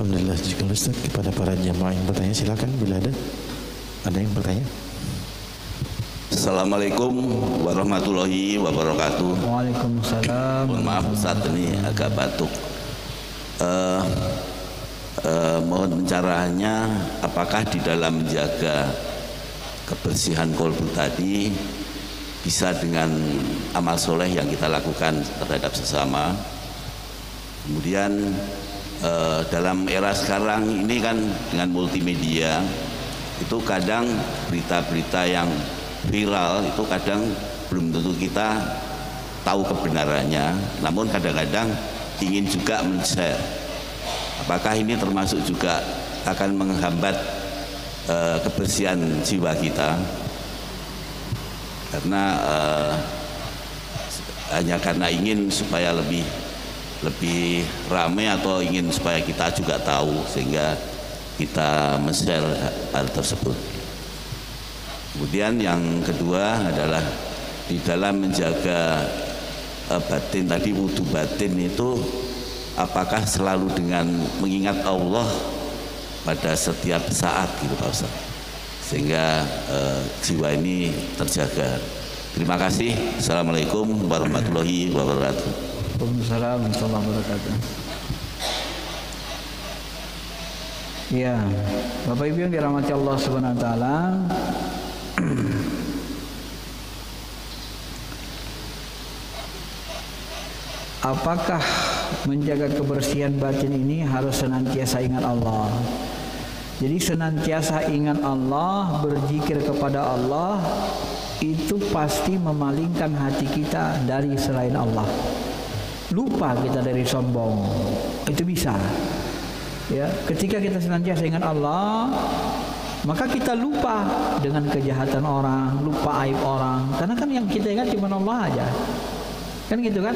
Alhamdulillah. Jika Ustaz, kepada para jamaah yang bertanya silakan bila ada yang bertanya. Assalamualaikum warahmatullahi wabarakatuh. Waalaikumsalam. Mohon maaf Ustaz, ini agak batuk. Mohon pencerahannya, apakah di dalam menjaga kebersihan kolbu tadi bisa dengan amal soleh yang kita lakukan terhadap sesama. Kemudian dalam era sekarang ini kan dengan multimedia itu kadang berita-berita yang viral itu kadang belum tentu kita tahu kebenarannya, namun kadang-kadang ingin juga men-share. Apakah ini termasuk juga akan menghambat kebersihan jiwa kita? Karena hanya karena ingin supaya lebih ramai atau ingin supaya kita juga tahu sehingga kita men-share hal tersebut. Kemudian yang kedua adalah di dalam menjaga batin tadi, wudu batin itu apakah selalu dengan mengingat Allah pada setiap saat gitu Pak Ustaz, sehingga jiwa ini terjaga. Terima kasih. Assalamualaikum warahmatullahi wabarakatuh. Waalaikumsalam warahmatullahi wabarakatuh. Ya, Bapak Ibu yang dirahmati Allah Subhanahu wa taala, apakah menjaga kebersihan batin ini harus senantiasa ingat Allah? Jadi senantiasa ingat Allah, berzikir kepada Allah, itu pasti memalingkan hati kita dari selain Allah. Lupa kita dari sombong, itu bisa. Ya, ketika kita senantiasa ingat Allah, maka kita lupa dengan kejahatan orang, lupa aib orang. Karena kan yang kita ingat cuma Allah aja. Kan gitu kan?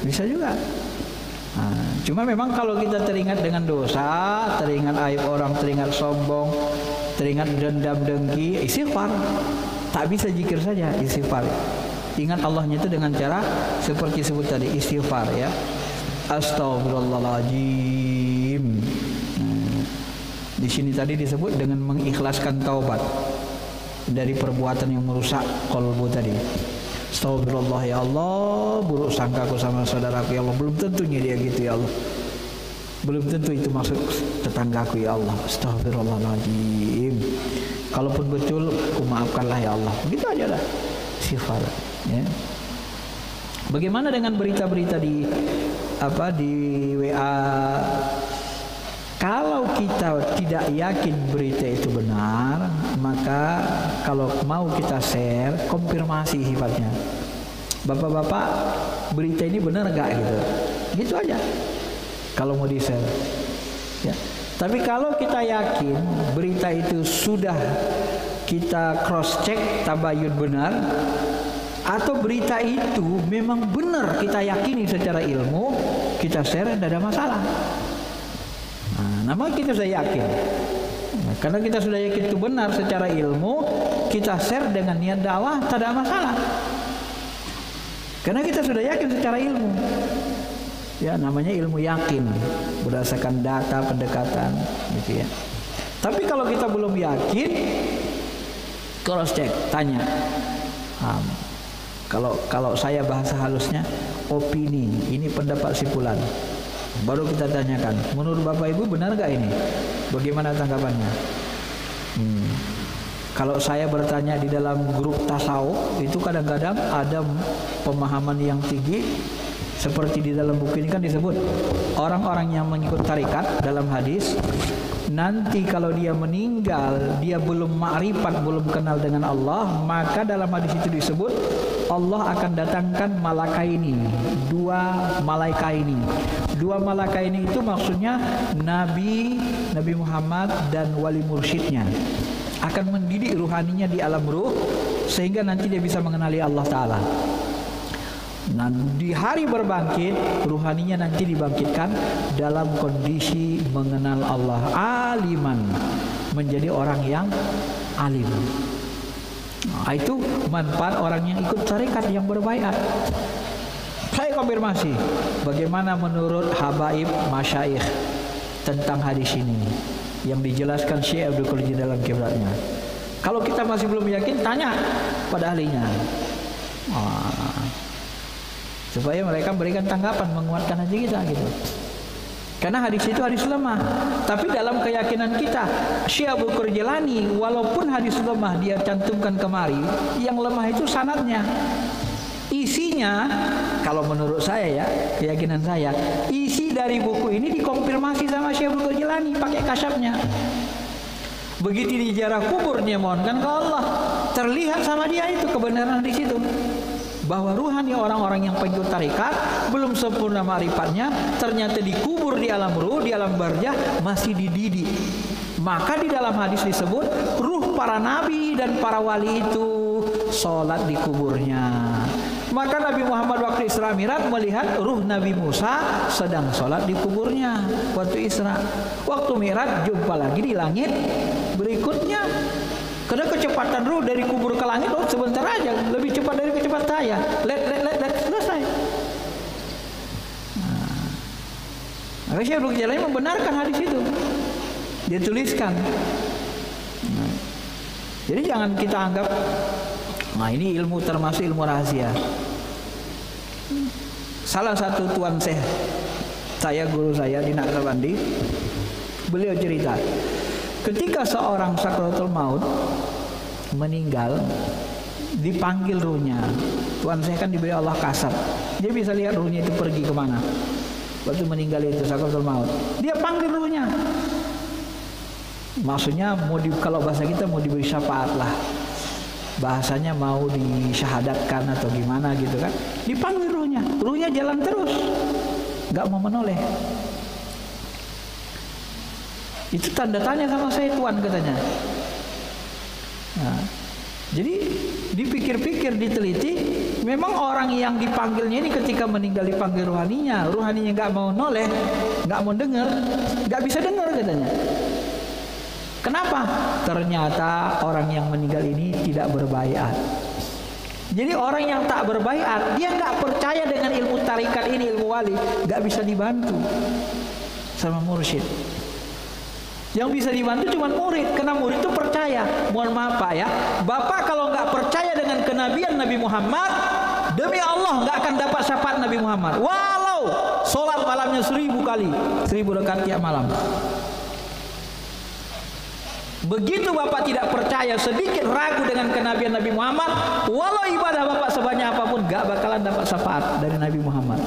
Bisa juga. Nah, cuma memang kalau kita teringat dengan dosa, teringat aib orang, teringat sombong, teringat dendam dengki, istighfar. Tak bisa zikir saja, istighfar. Ingat Allahnya itu dengan cara seperti sebut tadi, istighfar ya. Astagfirullahaladzim. Di sini tadi disebut dengan mengikhlaskan taubat dari perbuatan yang merusak kolbu tadi. Astagfirullah ya Allah, buruk sangkaku sama saudaraku ya Allah, belum tentunya dia gitu ya Allah, belum tentu itu maksud tetanggaku ya Allah. Astagfirullahaladzim. Kalaupun betul, ku maafkanlah ya Allah. Begitu aja dah sifat ya. Bagaimana dengan berita-berita di WA? Kalau kita tidak yakin berita itu benar, maka kalau mau kita share, konfirmasi sifatnya. Bapak-bapak, berita ini benar enggak gitu? Gitu aja. Kalau mau di-share. Ya. Tapi kalau kita yakin berita itu sudah kita cross check, tabayun benar, atau berita itu memang benar kita yakini secara ilmu, kita share, tidak ada masalah. Nama kita sudah yakin. Nah, karena kita sudah yakin itu benar secara ilmu, kita share dengan niat dakwah, tak ada masalah. Karena kita sudah yakin secara ilmu. Ya, namanya ilmu yakin berdasarkan data pendekatan gitu ya. Tapi kalau kita belum yakin, cross check, tanya. Kalau saya bahasa halusnya opini, ini pendapat si fulan. Baru kita tanyakan, menurut Bapak Ibu benar gak ini? Bagaimana tanggapannya? Kalau saya bertanya di dalam grup tasawuf, itu kadang-kadang ada pemahaman yang tinggi. Seperti di dalam buku ini kan disebut, orang-orang yang mengikut tarikat dalam hadis, nanti kalau dia meninggal, dia belum ma'rifat, belum kenal dengan Allah, maka dalam hadis itu disebut, Allah akan datangkan malakaini, dua malaikaini. Dua malaikaini itu maksudnya Nabi Muhammad dan wali mursyidnya akan mendidik ruhaninya di alam ruh sehingga nanti dia bisa mengenali Allah Ta'ala. Nah, di hari berbangkit, ruhaninya nanti dibangkitkan dalam kondisi mengenal Allah, aliman, menjadi orang yang alim. Nah, itu manfaat orang yang ikut tarekat yang berbaiat. Saya konfirmasi, bagaimana menurut habaib masyaikh tentang hadis ini yang dijelaskan Syekh Abdul Qadir dalam kiblatnya. Kalau kita masih belum yakin, tanya pada ahlinya. Supaya mereka berikan tanggapan, menguatkan hati kita gitu. Karena hadis itu hadis lemah. Tapi dalam keyakinan kita, Syekh Abdul Qadir Jilani walaupun hadis lemah dia cantumkan kemari, yang lemah itu sanadnya. Isinya, kalau menurut saya ya, keyakinan saya, isi dari buku ini dikonfirmasi sama Syekh Abdul Qadir Jilani pakai kasyafnya. Begitu dijarah kubur dia mohonkan ke Allah, terlihat sama dia itu kebenaran di situ. Bahwa ruhani orang-orang yang pengikut tarikat belum sempurna ma'rifatnya, ternyata dikubur di alam ruh, di alam barzah masih dididik. Maka di dalam hadis disebut ruh para nabi dan para wali itu sholat di kuburnya. Maka Nabi Muhammad waktu Isra Mi'raj melihat ruh Nabi Musa sedang sholat di kuburnya waktu Isra. Waktu Mi'raj jumpa lagi di langit berikutnya. Karena kecepatan ruh dari kubur ke langit sebentar aja, lebih cepat dari kecepatan saya. Let selesai. Maka Syekh Abdul Qadir membenarkan hadis itu. Dia tuliskan. Jadi jangan kita anggap, nah ini ilmu termasuk ilmu rahasia. Salah satu tuan saya, guru saya di Naqsabandi, beliau cerita, ketika seorang sakratul maut meninggal, dipanggil ruhnya. Tuan saya kan diberi Allah kasab, dia bisa lihat ruhnya itu pergi kemana. Waktu meninggal itu sakratul maut, dia panggil ruhnya. Maksudnya kalau bahasa kita mau diberi syafaat lah, bahasanya mau disyahadatkan atau gimana gitu kan. Dipanggil ruhnya jalan terus, nggak mau menoleh. Itu tanda tanya sama saya, Tuan, katanya. Nah, jadi dipikir-pikir, diteliti, memang orang yang dipanggilnya ini ketika meninggal dipanggil ruhaninya nggak mau noleh, nggak mau dengar, nggak bisa dengar katanya. Kenapa? Ternyata orang yang meninggal ini tidak berbaiat. Jadi orang yang tak berbaiat, dia nggak percaya dengan ilmu tarikat ini, ilmu wali, nggak bisa dibantu sama mursyid. Yang bisa dibantu cuma murid, karena murid itu percaya. Mohon maaf Pak ya, Bapak kalau nggak percaya dengan kenabian Nabi Muhammad, demi Allah nggak akan dapat syafaat Nabi Muhammad. Walau sholat malamnya 1000 kali, 1000 rakaat tiap malam. Begitu Bapak tidak percaya, sedikit ragu dengan kenabian Nabi Muhammad, walau ibadah Bapak sebanyak apapun, gak bakalan dapat syafaat dari Nabi Muhammad.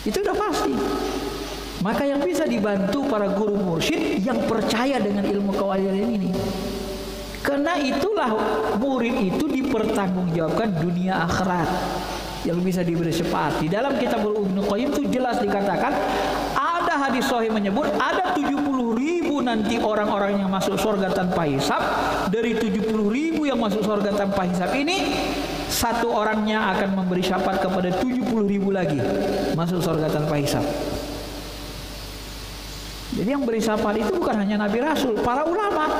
Itu udah pasti. Maka yang bisa dibantu para guru mursyid yang percaya dengan ilmu kewalian ini. Karena itulah murid itu dipertanggungjawabkan dunia akhirat, yang bisa diberi syafaat. Di dalam kitab Ibnu Qayyim itu jelas dikatakan, ada hadis sahih menyebut ada 70.000 nanti orang-orang yang masuk surga tanpa hisab. Dari 70.000 yang masuk surga tanpa hisab ini, satu orangnya akan memberi syafaat kepada 70.000 lagi masuk surga tanpa hisab. Jadi yang beri syafaat itu bukan hanya Nabi Rasul, para ulama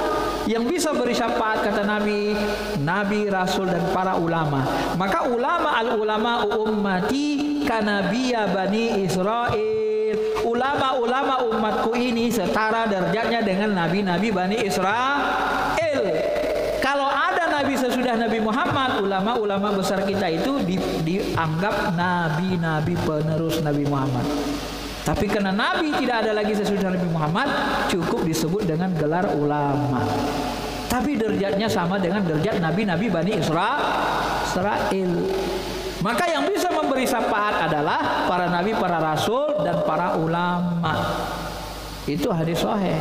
yang bisa beri syafaat, kata Nabi, Nabi, Rasul dan para ulama. Maka ulama al-ulama ummati kanabiya Bani Israel. Ulama-ulama umatku ini setara derajatnya dengan nabi-nabi Bani Israel. Kalau ada nabi sesudah Nabi Muhammad, ulama-ulama besar kita itu dianggap nabi-nabi penerus Nabi Muhammad. Tapi karena nabi tidak ada lagi sesudah Nabi Muhammad, cukup disebut dengan gelar ulama. Tapi derajatnya sama dengan derajat nabi-nabi Bani Israel. Maka yang bisa memberi syafaat adalah para nabi, para rasul dan para ulama. Itu hadis sahih.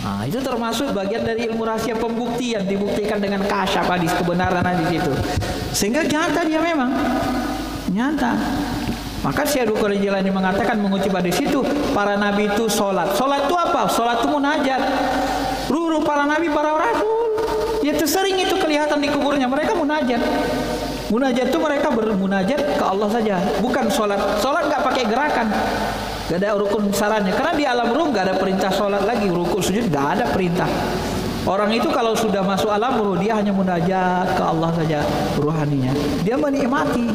Nah, itu termasuk bagian dari ilmu rahasia pembuktian, dibuktikan dengan kasyaf hadis, kebenaran hadis itu. Sehingga nyata dia memang nyata. Maka Syekh Abdul Qadir Jilani mengatakan, mengutip hadis itu, para nabi itu sholat. Sholat itu apa? Sholat itu munajat. Ruh para nabi, para rasul, ya sering itu kelihatan di kuburnya. Mereka munajat. Munajat itu mereka bermunajat ke Allah saja, bukan sholat. Sholat nggak pakai gerakan, nggak ada rukun syaratnya. Karena di alam ruh nggak ada perintah sholat lagi, rukun sujud nggak ada perintah. Orang itu kalau sudah masuk alam ruh, dia hanya munajat ke Allah saja, ruhaninya. Dia menikmati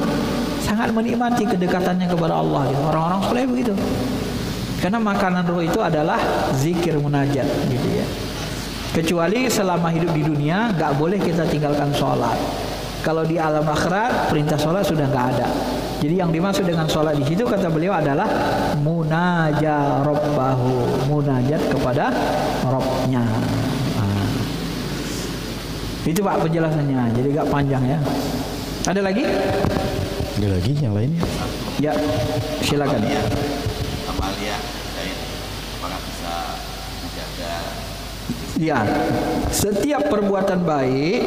sangat menikmati kedekatannya kepada Allah. Orang-orang soleh begitu. Karena makanan roh itu adalah zikir munajat gitu ya. Kecuali selama hidup di dunia nggak boleh kita tinggalkan sholat. Kalau di alam akhirat perintah sholat sudah nggak ada. Jadi yang dimaksud dengan sholat di situ kata beliau adalah munajat robbahu, munajat kepada Robnya. Itu Pak penjelasannya. Jadi nggak panjang ya. Ada lagi? Ada lagi yang lainnya? Ya, silakan. Amalia, apakah bisa menjaga? Ya, setiap perbuatan baik,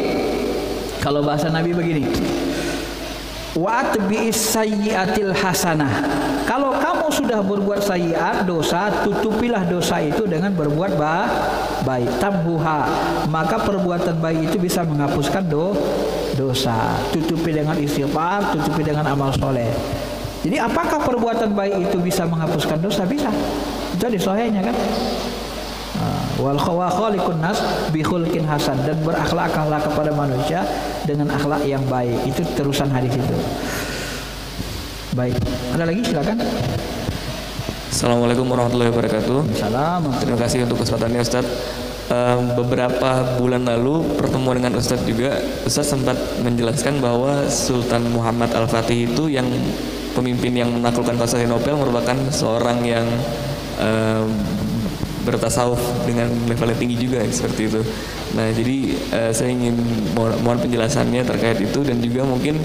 kalau bahasa Nabi begini, wa atbi'is sayyi'atil hasanah. Kalau kamu sudah berbuat sayyiat, dosa, tutupilah dosa itu dengan berbuat baik. Tamhuha, maka perbuatan baik itu bisa menghapuskan dosa. Tutupi dengan istighfar, tutupi dengan amal soleh. Jadi apakah perbuatan baik itu bisa menghapuskan dosa? Bisa. Itu di sahihnya kan. Wal khaliqun nas bi khulqin hasan, dan berakhlaklah kepada manusia dengan akhlak yang baik. Itu terusan hadis itu. Baik. Ada lagi silakan. Assalamualaikum warahmatullahi wabarakatuh. Salam. Terima kasih untuk kesempatannya Ustaz. Beberapa bulan lalu pertemuan dengan Ustaz juga, Ustaz sempat menjelaskan bahwa Sultan Muhammad Al-Fatih itu yang pemimpin yang menaklukkan Konstantinopel merupakan seorang yang bertasawuf dengan level yang tinggi juga seperti itu. Nah, jadi saya ingin mohon penjelasannya terkait itu, dan juga mungkin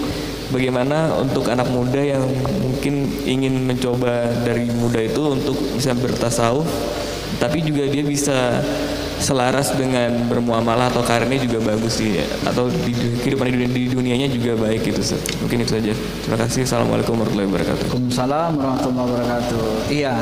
bagaimana untuk anak muda yang mungkin ingin mencoba dari muda itu untuk bisa bertasawuf, tapi juga dia bisa selaras dengan bermuamalah atau karirnya juga bagus sih, atau di kehidupan di dunianya juga baik gitu. Mungkin itu saja. Terima kasih. Assalamualaikum warahmatullahi wabarakatuh. Waalaikumsalam warahmatullahi wabarakatuh. Iya.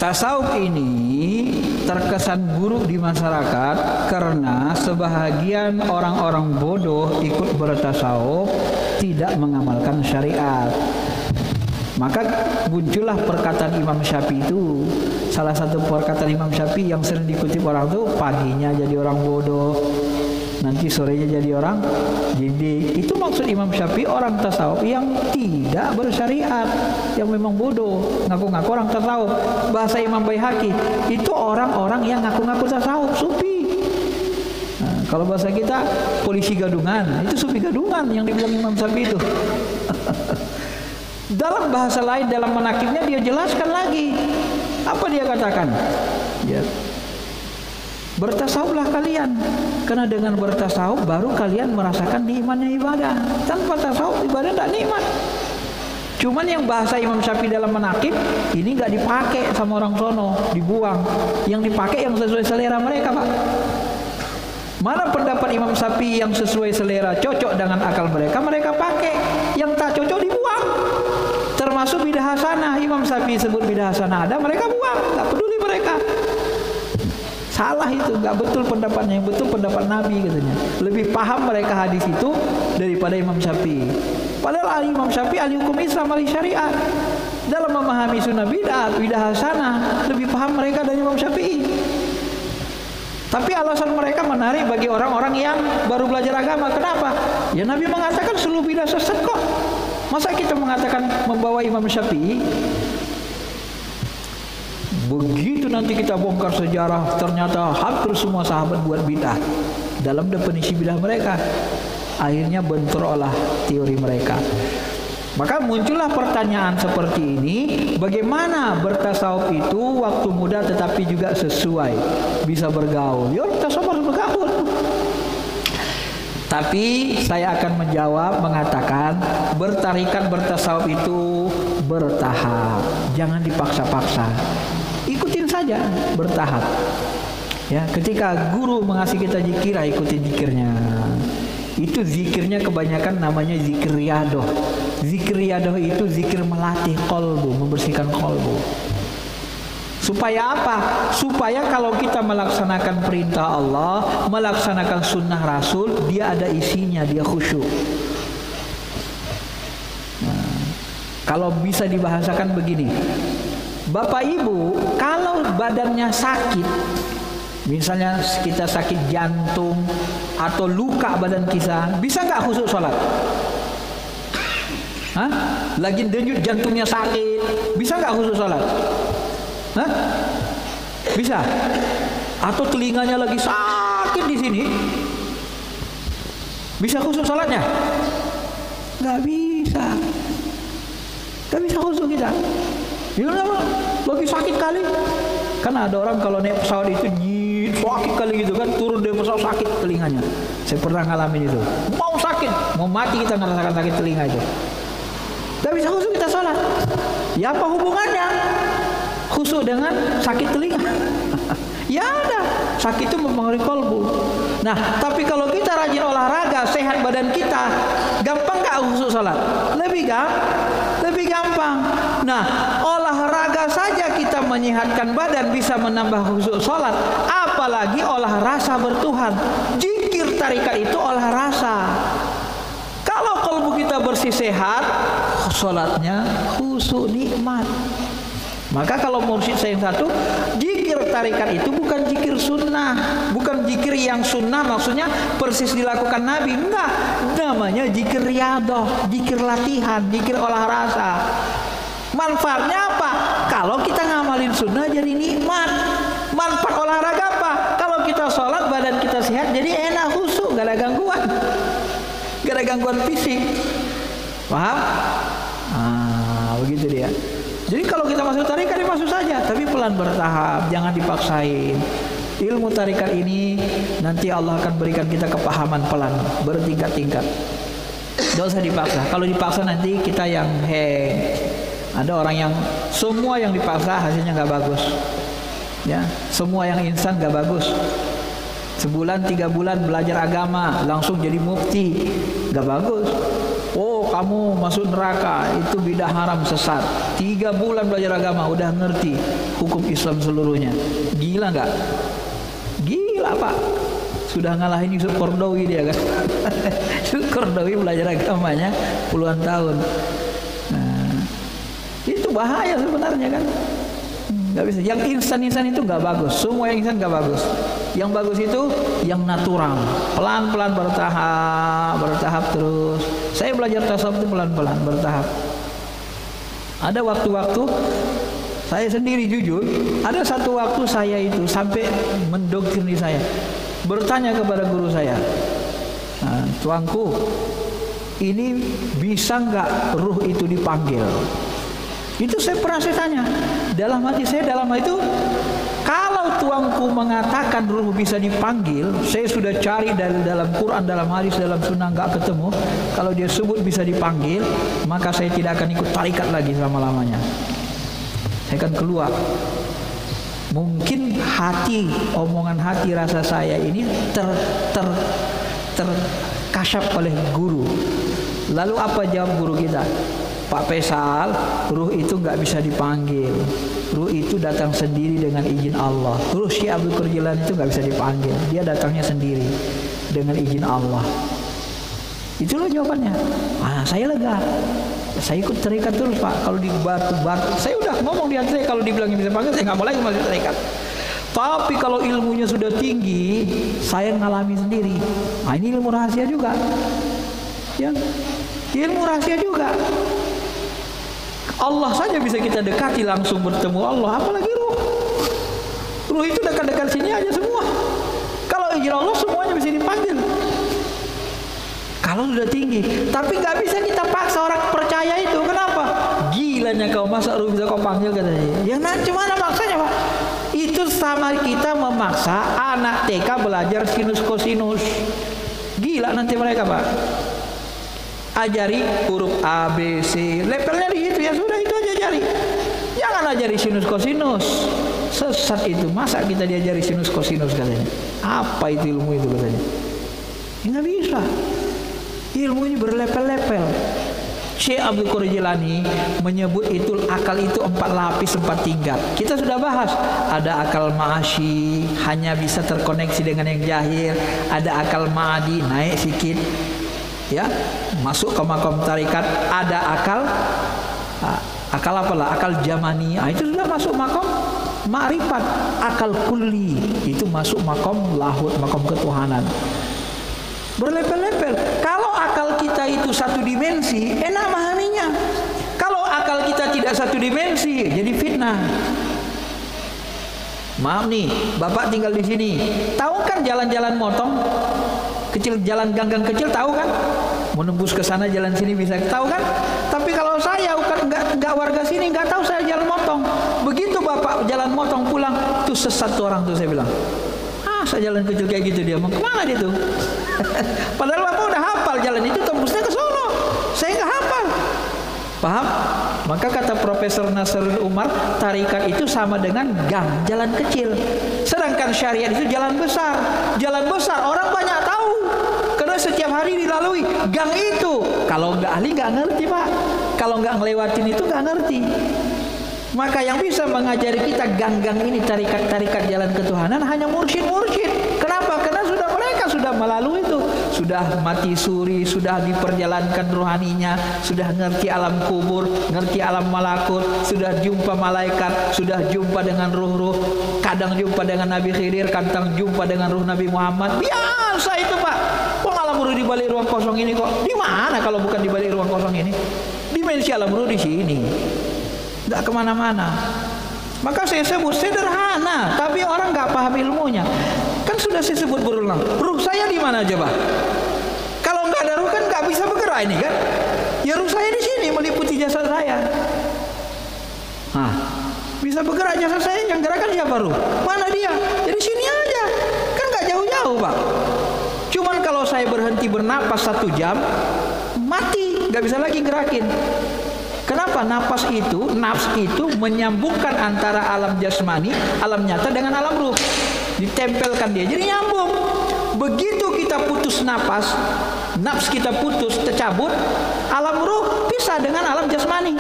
Tasawuf ini terkesan buruk di masyarakat karena sebahagian orang-orang bodoh ikut bertasawuf tidak mengamalkan syariat. Maka muncullah perkataan Imam Syafi'i itu. Salah satu perkataan Imam Syafi'i yang sering dikutip orang itu, paginya jadi orang bodoh, nanti sorenya jadi orang jijik. Itu maksud Imam Syafi'i, orang tasawuf yang tidak bersyariat, yang memang bodoh, ngaku-ngaku orang tasawuf. Bahasa Imam Baihaqi, itu orang-orang yang ngaku-ngaku tasawuf, sufi. Nah, kalau bahasa kita polisi gadungan, itu sufi gadungan yang dibilang Imam Syafi'i itu. Dalam bahasa lain, dalam menakibnya dia jelaskan lagi. Apa dia katakan? Ya, bertasawuflah kalian, karena dengan bertasawuf baru kalian merasakan nikmatnya ibadah. Tanpa tasawuf ibadah tidak nikmat. Cuman yang bahasa Imam Syafi'i dalam menakib ini nggak dipakai sama orang sono, dibuang. Yang dipakai yang sesuai selera mereka, Pak. Mana pendapat Imam Syafi'i yang sesuai selera, cocok dengan akal mereka, mereka pakai. Yang tak cocok dibuang. Termasuk bidah hasanah. Imam Syafi'i sebut bidah hasanah ada, mereka buang, nggak peduli mereka. Salah itu, nggak betul pendapatnya. Yang betul pendapat Nabi katanya. Lebih paham mereka hadis itu daripada Imam Syafi'i. Padahal Imam Syafi'i ahli hukum Islam, ahli syariat. Dalam memahami sunnah bid'ah, bidah hasanah, lebih paham mereka dari Imam Syafi'i. Tapi alasan mereka menarik bagi orang-orang yang baru belajar agama. Kenapa? Ya Nabi mengatakan seluruh bidah sesat kok. Masa kita mengatakan membawa Imam Syafi'i? Begitu nanti kita bongkar sejarah, ternyata hampir semua sahabat buat bid'ah dalam definisi bid'ah mereka. Akhirnya bentroklah teori mereka. Maka muncullah pertanyaan seperti ini, bagaimana bertasawuf itu waktu muda tetapi juga sesuai, bisa bergaul. Ya tasawuf harus bergaul. Tapi saya akan menjawab mengatakan bertarikat bertasawuf itu bertahap, jangan dipaksa-paksa. Ikutin saja bertahap. Ya, ketika guru mengasih kita zikir, ikutin zikirnya. Itu zikirnya kebanyakan namanya zikir riyadoh. Zikir riyadoh itu zikir melatih kolbu, membersihkan kolbu. Supaya apa? Supaya kalau kita melaksanakan perintah Allah, melaksanakan sunnah Rasul, dia ada isinya, dia khusyuk. Nah, kalau bisa dibahasakan begini, Bapak Ibu, kalau badannya sakit, misalnya kita sakit jantung atau luka badan kita, bisa nggak khusyuk sholat? Hah? Lagi denyut jantungnya sakit, bisa nggak khusyuk sholat? Hah? Bisa? Atau telinganya lagi sakit di sini, bisa khusyuk sholatnya? Nggak bisa. Nggak bisa khusyuk kita. Lagi sakit kali. Kan ada orang kalau naik pesawat itu sakit kali gitu kan, turun dari pesawat sakit telinganya. Saya pernah ngalamin itu. Mau sakit, mau mati kita ngerasakan sakit telinga itu. Gak bisa khusyuk kita sholat. Ya apa hubungannya khusyuk dengan sakit telinga? Ya ada. Sakit itu mempengaruhi kolbu. Nah, tapi kalau kita rajin olahraga, sehat badan kita, gampang gak khusyuk sholat? Lebih gampang. Nah, olahraga saja kita menyehatkan badan bisa menambah khusyuk sholat, apalagi olah rasa bertuhan. Zikir tarikat itu olah rasa. Kalau kalbu kita bersih sehat, sholatnya khusyuk nikmat. Maka kalau mursyid saya yang satu, zikir tarikat itu bukan zikir sunnah, bukan zikir yang sunnah maksudnya persis dilakukan Nabi, enggak. Namanya zikir riyadhah, zikir latihan, zikir olah rasa. Manfaatnya apa? Kalau kita ngamalin sunnah jadi nikmat. Manfaat olahraga apa? Kalau kita sholat badan kita sehat jadi enak khusyuk, gak ada gangguan. Gak ada gangguan fisik. Paham? Begitu dia. Jadi kalau kita masuk tarikat, masuk saja, tapi pelan bertahap, jangan dipaksain. Ilmu tarikat ini nanti Allah akan berikan kita kepahaman pelan, bertingkat-tingkat. Tidak usah dipaksa. Kalau dipaksa nanti kita yang ada orang yang semua yang dipaksa hasilnya nggak bagus. Ya, semua yang instan nggak bagus. Sebulan 3 bulan belajar agama langsung jadi mufti, nggak bagus. Oh, kamu masuk neraka, itu bidah haram sesat. 3 bulan belajar agama udah ngerti hukum Islam seluruhnya. Gila nggak? Gila Pak. Sudah ngalahin Yusuf Qaradawi dia kan. Yusuf Qaradawi belajar agamanya puluhan tahun. Nah, itu bahaya sebenarnya kan. Nggak bisa. Yang instan itu nggak bagus. Semua yang instan nggak bagus. Yang bagus itu yang natural, pelan-pelan bertahap terus. Saya belajar tasawuf itu pelan-pelan bertahap. Ada waktu-waktu saya sendiri jujur, ada satu waktu saya itu sampai mendoktrin saya, bertanya kepada guru saya, tuanku, ini bisa nggak ruh itu dipanggil? Itu saya pernah tanya. Dalam hati saya, dalam hal itu, kalau tuanku mengatakan ruh bisa dipanggil, saya sudah cari dari dalam Quran, dalam hadis, dalam sunnah nggak ketemu. Kalau dia sebut bisa dipanggil, maka saya tidak akan ikut tarikat lagi selama-lamanya. Saya akan keluar. Mungkin hati, omongan hati rasa saya ini terkasyaf oleh guru. Lalu apa jawab guru kita? Pak Faisal, ruh itu nggak bisa dipanggil. Ruh itu datang sendiri dengan izin Allah. Ruh Syekh Abdul Qadir Jilani itu nggak bisa dipanggil. Dia datangnya sendiri dengan izin Allah. Itulah jawabannya. Saya lega. Saya ikut tarikat terus Pak. Kalau di batu, saya udah ngomong di antara kalau dibilangin bisa panggil, saya nggak mau lagi masuk tarikat. Tapi kalau ilmunya sudah tinggi, saya ngalami sendiri. Ini ilmu rahasia juga. Ya, ilmu rahasia juga. Allah saja bisa kita dekati langsung bertemu Allah, apalagi ruh. Ruh itu dekat-dekat sini aja semua. Kalau izin Allah semuanya bisa dipanggil. Kalau sudah tinggi, tapi nggak bisa kita paksa orang percaya itu. Kenapa? Gilanya kau, masa ruh bisa kau panggil katanya. Ya cuma maksanya Pak. Itu sama kita memaksa anak TK belajar sinus kosinus. Gila nanti mereka Pak. Ajari huruf A, B, C, levelnya di situ ya sudah, itu aja ajari. Jangan ajari sinus kosinus. Sesat itu, masa kita diajari sinus kosinus katanya. Apa itu ilmu itu katanya? Ya, nggak bisa. Ilmu ini berlevel-level. Syekh Abdul Qadir Jilani menyebut itu akal itu 4 lapis 4 tingkat. Kita sudah bahas. Ada akal ma'asyi, hanya bisa terkoneksi dengan yang jahil. Ada akal ma'adi, naik sedikit. Ya, masuk ke makom tarikat. Ada akal apalah, akal jamani, itu sudah masuk makom ma'rifat. Akal kulli itu masuk makom lahut, makom ketuhanan. Berlevel-level. Kalau akal kita itu satu dimensi, enak memahaminya. semuanya. Kalau akal kita tidak satu dimensi, jadi fitnah. Maaf nih, Bapak tinggal di sini. Tahu kan jalan-jalan motong? Kecil, jalan gang-gang kecil tahu kan? Menembus ke sana jalan sini bisa tahu kan? Tapi kalau saya enggak warga sini, enggak tahu saya jalan motong. Begitu Bapak jalan motong pulang, tuh sesat tuh orang tuh, saya bilang. Saya jalan kecil kayak gitu, dia mau kemana dia tuh? Padahal Bapak udah hafal jalan itu tembusnya ke sono. Saya nggak hafal. Paham? Maka kata Profesor Nasrul Umar, tarikat itu sama dengan gang, jalan kecil. Sedangkan syariat itu jalan besar. Jalan besar orang banyak tahu, karena setiap hari dilalui. Gang itu kalau nggak ahli nggak ngerti, Pak. Kalau nggak ngelewatin itu nggak ngerti. Maka yang bisa mengajari kita gang-gang ini, tarikat-tarikat jalan ketuhanan, hanya mursyid-mursyid. Kenapa? Karena mereka sudah melalui itu, sudah mati suri, sudah diperjalankan rohaninya, sudah ngerti alam kubur, ngerti alam malakut, sudah jumpa malaikat, sudah jumpa dengan ruh-ruh, kadang jumpa dengan Nabi Khidir, kadang jumpa dengan ruh Nabi Muhammad. Biasa itu, Pak. Kok alam ruh di balik ruang kosong ini kok? Di mana kalau bukan di balik ruang kosong ini? Dimensi alam ruh di sini. Tidak kemana-mana. Maka saya sebut sederhana, tapi orang nggak paham ilmunya. Kan sudah saya sebut berulang. Ruh saya di mana coba? Kalau nggak ada ruh kan nggak bisa bergerak ini kan? Ya ruh saya di sini meliputi jasad saya. Nah, bisa bergerak jasad saya, yang gerakan siapa ruh? Mana dia? Jadi sini aja. Kan nggak jauh-jauh, Pak. Cuman kalau saya berhenti bernapas 1 jam, mati, nggak bisa lagi gerakin. Kenapa? Nafs itu menyambungkan antara alam jasmani, alam nyata dengan alam ruh. Ditempelkan dia, jadi nyambung. Begitu kita putus nafas kita putus, tercabut, alam ruh pisah dengan alam jasmani.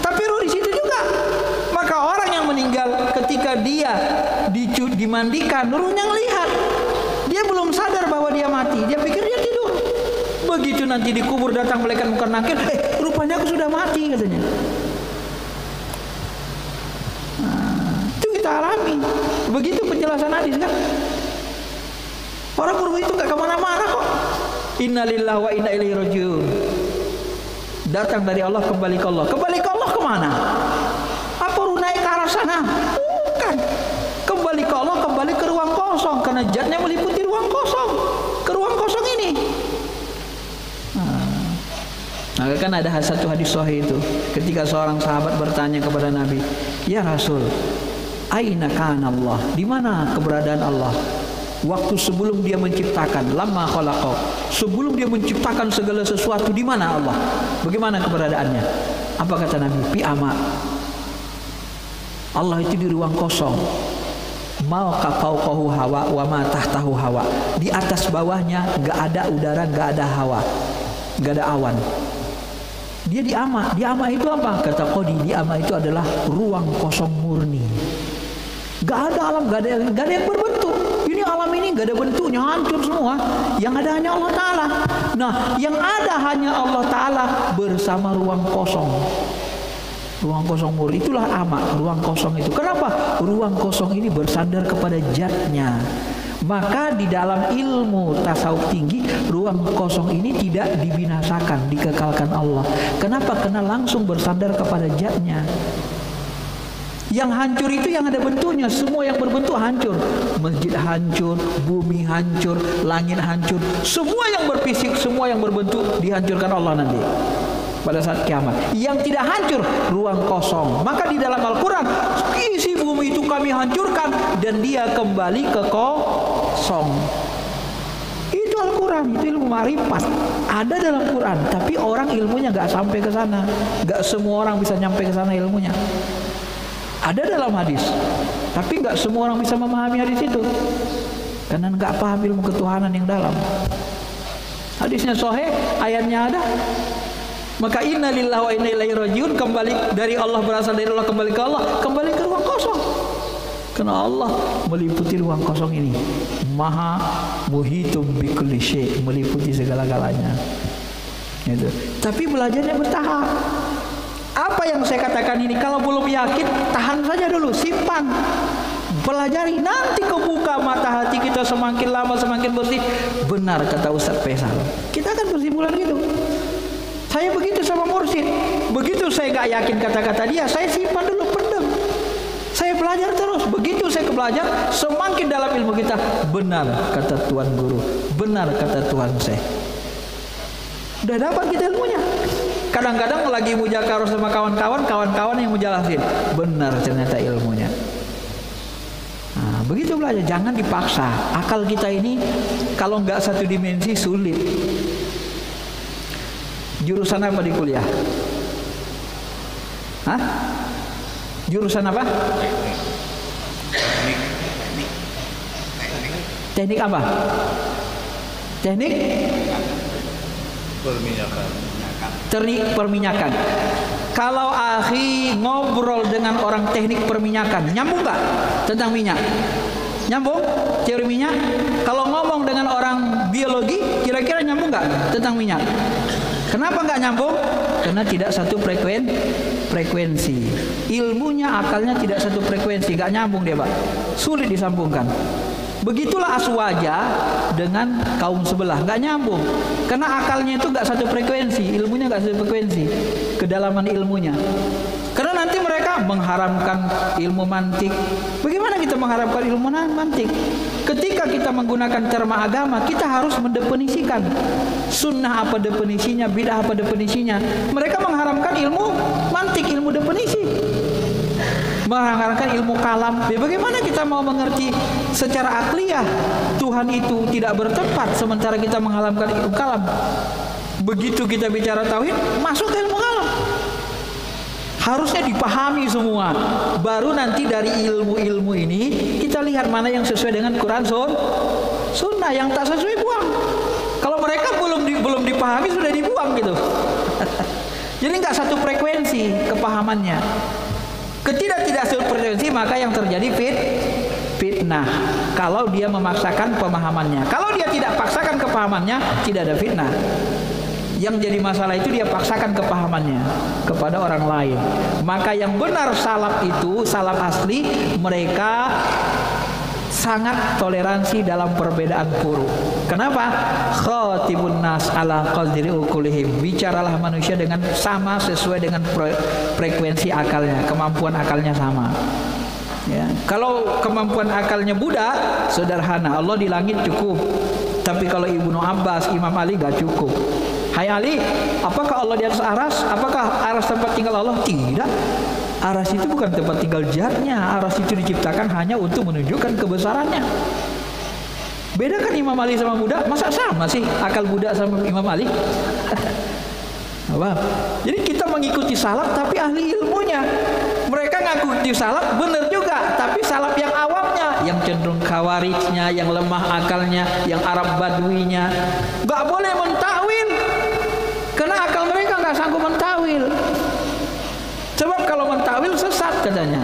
Tapi ruh di situ juga. Maka orang yang meninggal ketika dia dimandikan, ruhnya ngelihat. Dia belum sadar bahwa dia mati, dia pikir dia tidur. Begitu nanti dikubur datang malaikat munkar nakir, rupanya aku sudah mati katanya. Itu kita alami. Begitu penjelasan hadis kan. Orang ruh itu gak kemana-mana kok. Innalillahi wa inna ilaihi rajiun. Datang dari Allah, kembali ke Allah. Kembali ke Allah kemana? Apa ruh naik ke arah sana? Bukan. Kembali ke Allah, kembali ke ruang kosong, karena zatnya meliputi ruang kosong. Ke ruang kosong ini. Nah, kan ada satu hadis sahih itu, ketika seorang sahabat bertanya kepada Nabi, "Ya Rasul, aina kana Allah?" Di mana keberadaan Allah? Waktu sebelum dia menciptakan, lamma khalaqa. Sebelum dia menciptakan segala sesuatu, di mana Allah? Bagaimana keberadaannya? Apa kata Nabi? Fi ama. Allah itu di ruang kosong. Mau fauqahu hawa wa ma tahtahu hawa. Di atas bawahnya enggak ada udara, enggak ada hawa. Enggak ada awan. Dia di ama. Di ama itu apa? Kata Qadi, di ama itu adalah ruang kosong murni. Gak ada alam, gak ada yang berbentuk. Ini alam ini gak ada bentuknya, hancur semua. Yang ada hanya Allah Ta'ala. Nah, yang ada hanya Allah Ta'ala bersama ruang kosong. Ruang kosong murni, itulah ama, ruang kosong itu. Kenapa? Ruang kosong ini bersandar kepada zatnya. Maka di dalam ilmu tasawuf tinggi, ruang kosong ini tidak dibinasakan, dikekalkan Allah. Kenapa? Karena langsung bersandar kepada zatnya. Yang hancur itu yang ada bentuknya. Semua yang berbentuk hancur. Masjid hancur, bumi hancur, langit hancur. Semua yang berfisik, semua yang berbentuk dihancurkan Allah nanti pada saat kiamat. Yang tidak hancur, ruang kosong. Maka di dalam Al-Quran, isi bumi itu kami hancurkan dan dia kembali ke kosong. Itu Al-Quran, itu ilmu ma'rifat. Ada dalam Quran, tapi orang ilmunya gak sampai ke sana. Gak semua orang bisa nyampe ke sana ilmunya. Ada dalam hadis, tapi nggak semua orang bisa memahami hadis itu, karena nggak paham ilmu ketuhanan yang dalam. Hadisnya sahih, ayatnya ada. Maka inna lillahi wa inna ilaihi rajiun, kembali dari Allah, berasal dari Allah, kembali ke Allah, kembali ke ruang kosong. Karena Allah meliputi ruang kosong ini, maha muhitum bi kulli syai', meliputi segala-galanya. Gitu. Tapi belajarnya bertahap. Apa yang saya katakan ini, kalau belum yakin, tahan saja dulu, simpan, pelajari, nanti kebuka mata hati kita semakin lama semakin bersih. Benar kata Ustaz Faisal, kita akan bersimpulan gitu. Saya begitu sama mursyid. Begitu saya gak yakin kata-kata dia, saya simpan dulu, pendam. Saya belajar terus. Begitu saya belajar, semakin dalam ilmu kita. Benar kata Tuan Guru, benar kata Tuan Syekh. Udah dapat kita ilmunya. Kadang-kadang lagi mujakarah sama kawan-kawan yang menjelasin, benar ternyata ilmunya. Nah, begitu belajar, jangan dipaksa. Akal kita ini kalau nggak satu dimensi sulit. Jurusan apa di kuliah? Hah? Jurusan apa? Teknik apa? Teknik perminyakan. Kalau akhi ngobrol dengan orang teknik perminyakan, nyambung nggak tentang minyak? Nyambung teori minyak? Kalau ngomong dengan orang biologi, kira-kira nyambung nggak tentang minyak? Kenapa nggak nyambung? Karena tidak satu frekuensi. Ilmunya, akalnya tidak satu frekuensi, nggak nyambung dia, Pak. Sulit disambungkan. Begitulah aswaja dengan kaum sebelah, nggak nyambung. Karena akalnya itu nggak satu frekuensi, ilmunya nggak satu frekuensi, kedalaman ilmunya. Karena nanti mereka mengharamkan ilmu mantik. Bagaimana kita mengharamkan ilmu mantik? Ketika kita menggunakan terma agama, kita harus mendefinisikan sunnah apa definisinya, bid'ah apa definisinya. Mereka mengharamkan ilmu mantik, ilmu definisi, mengharamkan ilmu kalam. Bagaimana kita mau mengerti secara akliyah Tuhan itu tidak bertempat, sementara kita mengharamkan ilmu kalam? Begitu kita bicara tauhid, masuk ke ilmu kalam. Harusnya dipahami semua. Baru nanti dari ilmu-ilmu ini kita lihat mana yang sesuai dengan Quran, Sunnah. Yang tak sesuai buang. Kalau mereka belum dipahami sudah dibuang gitu. Jadi nggak satu frekuensi kepahamannya. Tidak satu frekuensi, maka yang terjadi fitnah. Kalau dia memaksakan pemahamannya. Kalau dia tidak paksakan kepahamannya, tidak ada fitnah. Yang jadi masalah itu dia paksakan kepahamannya kepada orang lain. Maka yang benar salaf itu, salaf asli, mereka sangat toleransi dalam perbedaan furu. Kenapa? Khatibun nas ala qadri uqulihim. Bicaralah manusia dengan sama, sesuai dengan frekuensi akalnya, kemampuan akalnya sama. Ya. Kalau kemampuan akalnya budak, sederhana, Allah di langit cukup. Tapi kalau Ibnu Abbas, Imam Ali gak cukup. Hai Ali, apakah Allah di atas aras? Apakah aras tempat tinggal Allah? Tidak. Aras itu bukan tempat tinggal zatnya. Aras itu diciptakan hanya untuk menunjukkan kebesarannya. Beda kan Imam Ali sama budak? Masa sama sih akal budak sama Imam Ali? Apa? Jadi kita mengikuti salaf tapi ahli ilmunya. Mereka ngaku salaf benar juga, tapi salaf yang awamnya, yang cenderung khawarijnya, yang lemah akalnya, yang Arab Badwinya, nggak boleh mentakwil. Karena akal mereka nggak sanggup mentawil. Sebab kalau mentawil sesat katanya.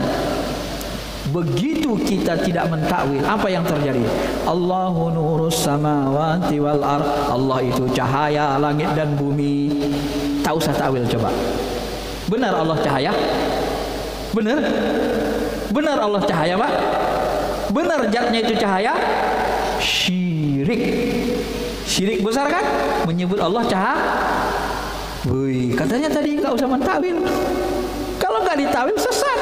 Begitu kita tidak mentawil, apa yang terjadi? Allahu nurus samawati wal ard. Allah itu cahaya langit dan bumi. Tak usah tawil coba. Benar Allah cahaya? Benar? Benar Allah cahaya, Pak? Benar zatnya itu cahaya? Syirik. Syirik besar kan? Menyebut Allah cahaya. Wih, katanya tadi nggak usah mentawil. Kalau nggak ditawil sesat.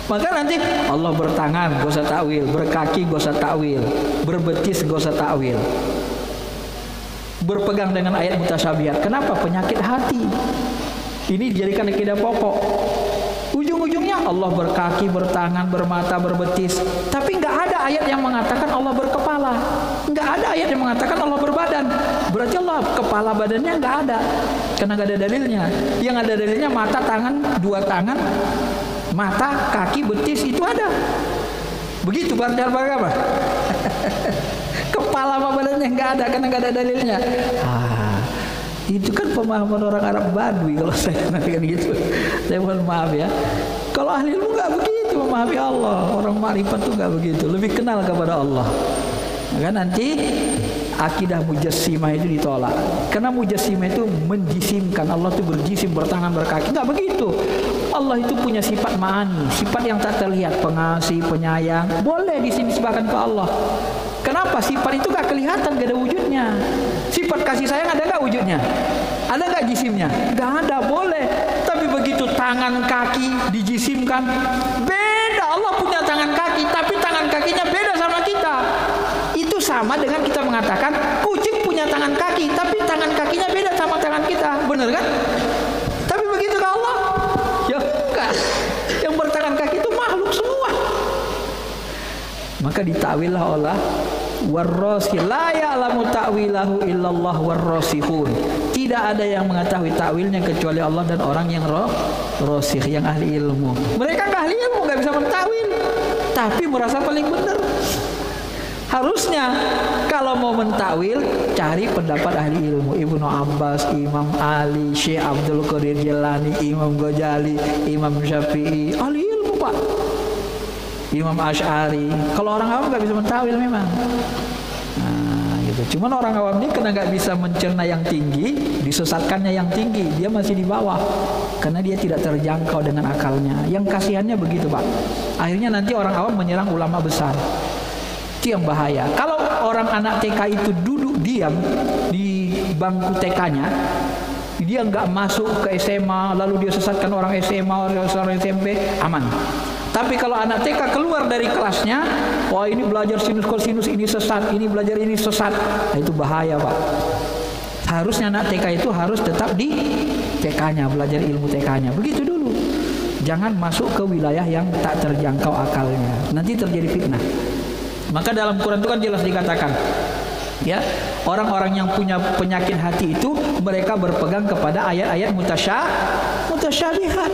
Maka nanti Allah bertangan, gak usah takwil, berkaki, gak usah takwil, berbetis, gak usah takwil. Berpegang dengan ayat mutasyabihat. Kenapa? Penyakit hati. Ini dijadikan akidah pokok. Ujung-ujungnya Allah berkaki, bertangan, bermata, berbetis. Tapi nggak ada ayat yang mengatakan Allah berkepala. Nggak ada ayat yang mengatakan Allah berbadan. Berarti Allah kepala badannya nggak ada. Karena nggak ada dalilnya. Yang ada dalilnya mata, tangan, dua tangan, mata, kaki, betis itu ada. Begitu cara apa? Kepala sama badannya nggak ada karena nggak ada dalilnya. Itu kan pemahaman orang Arab Badui kalau saya katakan gitu. Saya mohon maaf ya. Kalau ahli ilmu nggak begitu memahami Allah. Orang makrifat tuh nggak begitu. Lebih kenal kepada Allah. Maka nanti akidah mujassimah itu ditolak. Karena mujassimah itu menjisimkan Allah itu berjisim, bertangan, berkaki. Nggak begitu. Allah itu punya sifat ma'ani, sifat yang tak terlihat, pengasih, penyayang. Boleh dinisbahkan ke Allah. Kenapa? Sifat itu gak kelihatan, gak ada wujudnya. Sifat kasih sayang ada gak nggak wujudnya? Ada nggak jisimnya? Nggak ada, boleh. Tapi begitu tangan kaki dijisimkan, beda. Allah punya tangan kaki, tapi tangan kakinya beda sama kita. Itu sama dengan kita mengatakan kucing punya tangan kaki, tapi tangan kakinya beda sama tangan kita. Benar kan? Tapi begitu ke Allah, ya enggak. Yang bertangan kaki itu makhluk semua. Maka ditakwillah Allah, warrasil la ya'lamu ta'wilahu illallah warrasihun. Tidak ada yang mengetahui takwilnya kecuali Allah dan orang yang rasikh, yang ahli ilmu. Mereka nggak ahli ilmu, nggak bisa mentakwil, tapi merasa paling benar. Harusnya kalau mau mentakwil, cari pendapat ahli ilmu. Ibnu Abbas, Imam Ali, Syekh Abdul Qadir Jilani, Imam Ghazali, Imam Syafi'i, ahli ilmu Pak. Imam Asy'ari. Kalau orang awam nggak bisa mentakwil memang. Nah, gitu. Cuman orang awam ini karena nggak bisa mencerna yang tinggi, disesatkannya yang tinggi, dia masih di bawah karena dia tidak terjangkau dengan akalnya. Yang kasihannya begitu Pak. Akhirnya nanti orang awam menyerang ulama besar. Itu yang bahaya. Kalau orang anak TK itu duduk diam di bangku TK-nya, dia nggak masuk ke SMA, lalu dia sesatkan orang SMA, orang SMP, aman. Tapi kalau anak TK keluar dari kelasnya, wah ini belajar sinus kosinus, ini sesat, ini belajar ini sesat, nah itu bahaya Pak. Harusnya anak TK itu harus tetap di TK-nya, belajar ilmu TK-nya, begitu dulu. Jangan masuk ke wilayah yang tak terjangkau akalnya, nanti terjadi fitnah. Maka dalam Quran itu kan jelas dikatakan, ya, orang-orang yang punya penyakit hati itu mereka berpegang kepada ayat-ayat mutasyabihat.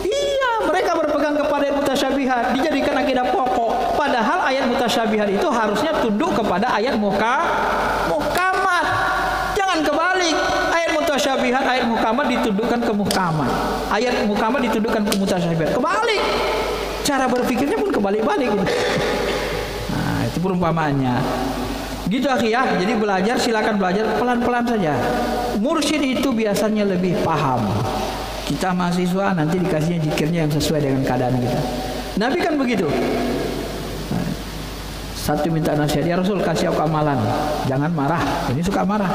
Iya, mereka berpegang kepada ayat mutasyabihat, dijadikan akidah pokok. Padahal ayat mutasyabihat itu harusnya tunduk kepada ayat muhkamat. Jangan kebalik. Ayat mutasyabihat, ayat muhkamat ditundukkan ke muhkamat. Ayat muhkamat ditundukkan ke mutasyabihat. Kebalik. Cara berpikirnya pun kebalik-balik gitu. Itu perumpamaannya. Gitu akhi ya. Jadi belajar, silakan belajar pelan-pelan saja. Mursyid itu biasanya lebih paham. Kita mahasiswa nanti dikasihnya zikirnya yang sesuai dengan keadaan kita. Nabi kan begitu. Satu minta nasihat, ya Rasul kasih aku amalan, jangan marah. Ini suka marah.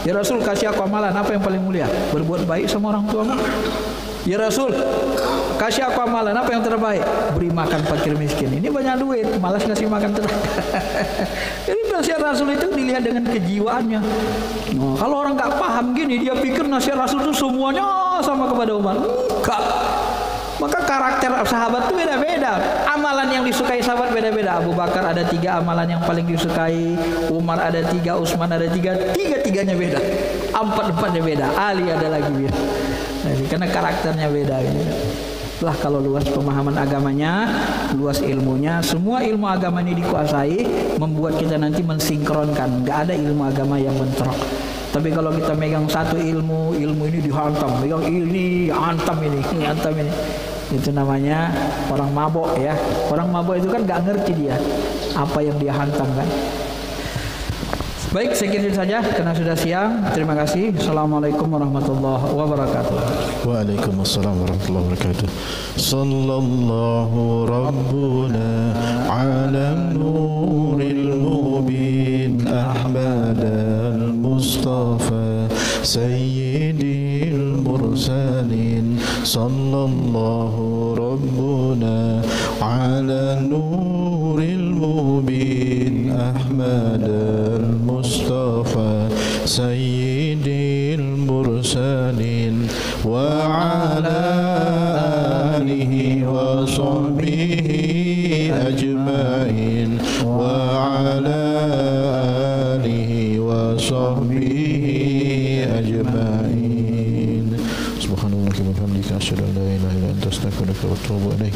Ya Rasul kasih aku amalan, apa yang paling mulia? Berbuat baik sama orang tuamu. Ya Rasul kasih aku amalan, apa yang terbaik? Beri makan fakir miskin. Ini banyak duit, malas ngasih makan terus. Jadi nasihat Rasul itu dilihat dengan kejiwaannya. Nah, kalau orang nggak paham gini, dia pikir nasihat Rasul itu semuanya sama kepada umat. Enggak. Maka karakter sahabat itu beda-beda. Amalan yang disukai sahabat beda-beda. Abu Bakar ada 3 amalan yang paling disukai, Umar ada 3, Utsman ada 3, tiga-tiganya beda. 4-4-nya beda. Ali ada lagi beda. Jadi, karena karakternya beda gitu. Lah kalau luas pemahaman agamanya, luas ilmunya, semua ilmu agama ini dikuasai, membuat kita nanti mensinkronkan. Nggak ada ilmu agama yang bentrok. Tapi kalau kita megang satu ilmu ini dihantam, megang ini, hantam ini, itu namanya orang mabok ya. Orang mabok itu kan nggak ngerti dia apa yang dia hantam kan. Baik, sekian saja karena sudah siang. Terima kasih. Assalamualaikum warahmatullahi wabarakatuh. Waalaikumsalam warahmatullahi wabarakatuh. Sallallahu rabbuna ala nuril mubin Ahmad al-Mustafa Sayyidil mursalin. Sallallahu rabbuna ala nuril mubin Ahmad al-Mustafa Sayyidil mursalin wa ala alihi wa sahbihi ajma'in wa ala alihi wa sahbihi ajma'in. Subhanallah wa bihamdihi asyhadu an la ilaha illa anta astaghfiruka wa atubu ilaik.